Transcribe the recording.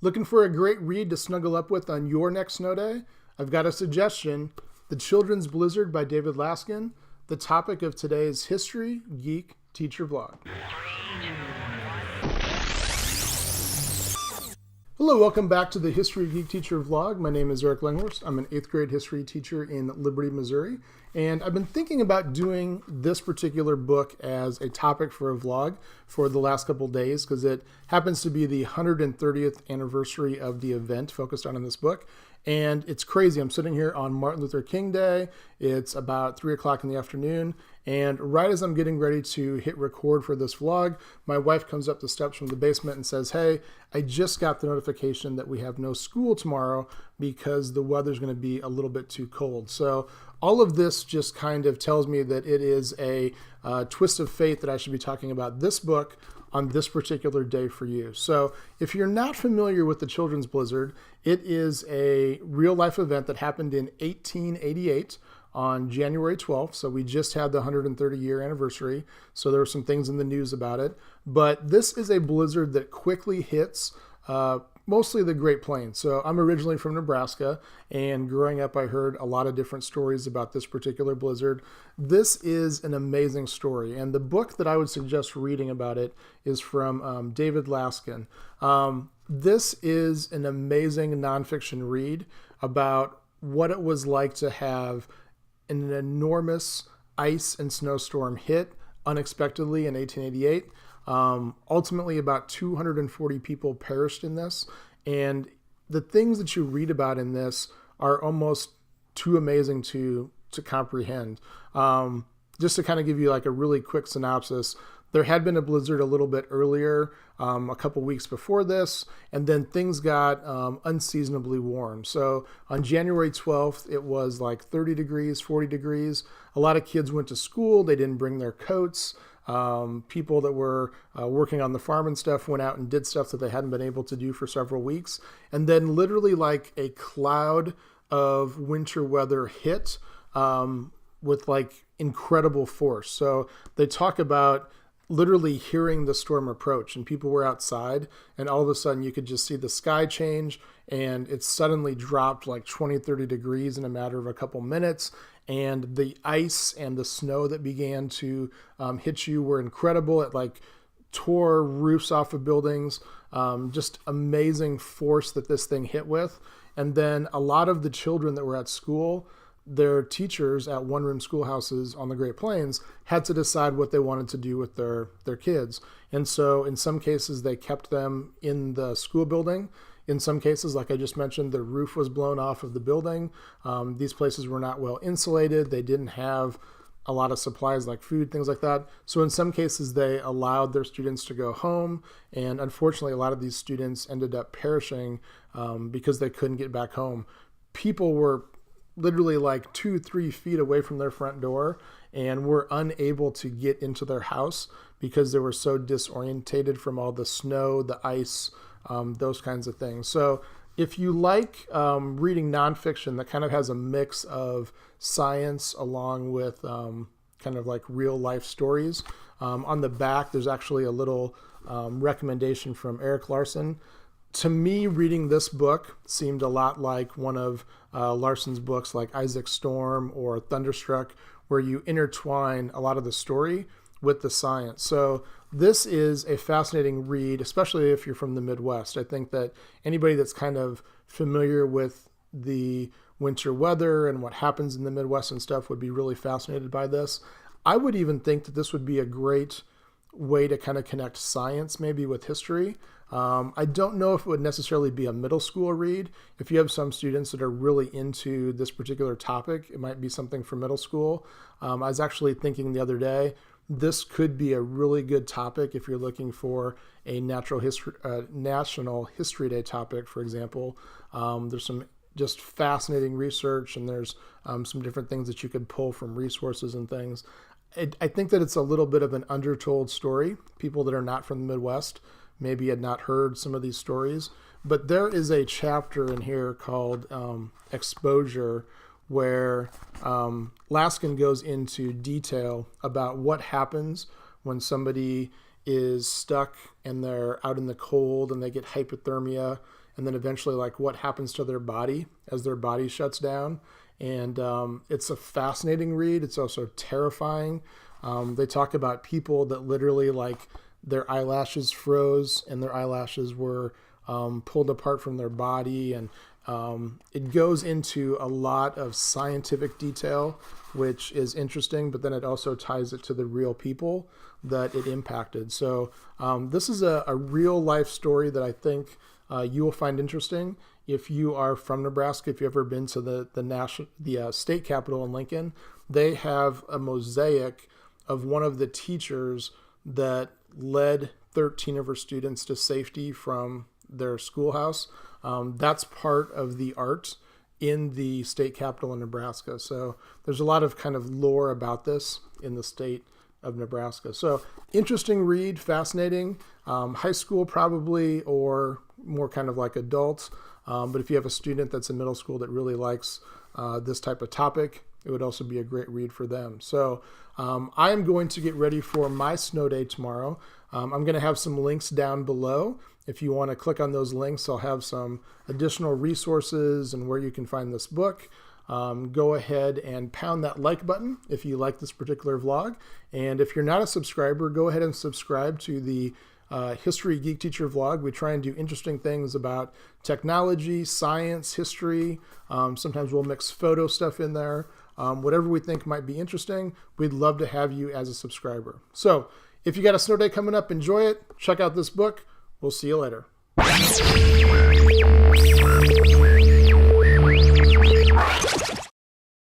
Looking for a great read to snuggle up with on your next snow day? I've got a suggestion. The Children's Blizzard by David Laskin, the topic of today's History Geek Teacher vlog. Hello, welcome back to the History Geek Teacher vlog. My name is Eric Langhorst. I'm an 8th grade history teacher in Liberty, Missouri. And I've been thinking about doing this particular book as a topic for a vlog for the last couple days because it happens to be the 130th anniversary of the event focused on in this book. And it's crazy. I'm sitting here on Martin Luther King Day. It's about 3 o'clock in the afternoon. And right as I'm getting ready to hit record for this vlog, my wife comes up the steps from the basement and says, "Hey, I just got the notification that we have no school tomorrow because the weather's going to be a little bit too cold." So all of this just kind of tells me that it is a twist of fate that I should be talking about this book on this particular day for you. So if you're not familiar with the Children's Blizzard, it is a real-life event that happened in 1888 on January 12th. So we just had the 130-year anniversary. So there were some things in the news about it. But this is a blizzard that quickly hits mostly the Great Plains. So I'm originally from Nebraska, and growing up I heard a lot of different stories about this particular blizzard. This is an amazing story, and the book that I would suggest reading about it is from David Laskin. This is an amazing nonfiction read about what it was like to have an enormous ice and snowstorm hit unexpectedly in 1888. Ultimately, about 240 people perished in this, and the things that you read about in this are almost too amazing to comprehend. Just to kind of give you like a really quick synopsis, there had been a blizzard a little bit earlier, a couple weeks before this, and then things got unseasonably warm. So on January 12th, it was like 30 degrees, 40 degrees. A lot of kids went to school. They didn't bring their coats. People that were working on the farm and stuff went out and did stuff that they hadn't been able to do for several weeks. And then literally like a cloud of winter weather hit with like incredible force. So they talk about literally hearing the storm approach, and people were outside, and all of a sudden you could just see the sky change, and it suddenly dropped like 20, 30 degrees in a matter of a couple minutes. And the ice and the snow that began to hit you were incredible. It like tore roofs off of buildings, just amazing force that this thing hit with. And then a lot of the children that were at school, their teachers at one-room schoolhouses on the Great Plains had to decide what they wanted to do with their kids. And so in some cases, they kept them in the school building. In some cases, like I just mentioned, the roof was blown off of the building. These places were not well insulated. They didn't have a lot of supplies like food, things like that. So in some cases, they allowed their students to go home. And unfortunately, a lot of these students ended up perishing because they couldn't get back home. People were literally like 2-3 feet away from their front door and were unable to get into their house because they were so disorientated from all the snow, the ice, those kinds of things. So if you like reading nonfiction that kind of has a mix of science along with kind of like real life stories, on the back there's actually a little recommendation from Eric Larson. To me, reading this book seemed a lot like one of Larson's books like Isaac Storm or Thunderstruck, where you intertwine a lot of the story with the science. So this is a fascinating read, especially if you're from the Midwest. I think that anybody that's kind of familiar with the winter weather and what happens in the Midwest and stuff would be really fascinated by this. I would even think that this would be a great way to kind of connect science maybe with history. I don't know if it would necessarily be a middle school read. If you have some students that are really into this particular topic, it might be something for middle school. I was actually thinking the other day, this could be a really good topic if you're looking for a National History Day topic, for example. There's some just fascinating research, and there's some different things that you could pull from resources and things. I think that it's a little bit of an undertold story. People that are not from the Midwest maybe had not heard some of these stories, but there is a chapter in here called Exposure, where Laskin goes into detail about what happens when somebody is stuck and they're out in the cold and they get hypothermia and then eventually like what happens to their body as their body shuts down. And it's a fascinating read. It's also terrifying. They talk about people that literally like their eyelashes froze and their eyelashes were pulled apart from their body. And it goes into a lot of scientific detail, which is interesting, but then it also ties it to the real people that it impacted. So this is a real life story that I think you will find interesting. If you are from Nebraska, if you've ever been to the state capitol in Lincoln, they have a mosaic of one of the teachers that led 13 of her students to safety from their schoolhouse. That's part of the art in the state capitol in Nebraska. So there's a lot of kind of lore about this in the state of Nebraska. So interesting read, fascinating. High school probably, or more kind of like adults. But if you have a student that's in middle school that really likes this type of topic, it would also be a great read for them. So I am going to get ready for my snow day tomorrow. I'm going to have some links down below. If you want to click on those links, I'll have some additional resources and where you can find this book. Go ahead and pound that like button if you like this particular vlog. And if you're not a subscriber, go ahead and subscribe to the History Geek Teacher vlog. We try and do interesting things about technology, science, history. Sometimes we'll mix photo stuff in there. Whatever we think might be interesting, we'd love to have you as a subscriber. So if you got a snow day coming up, enjoy it. Check out this book. We'll see you later.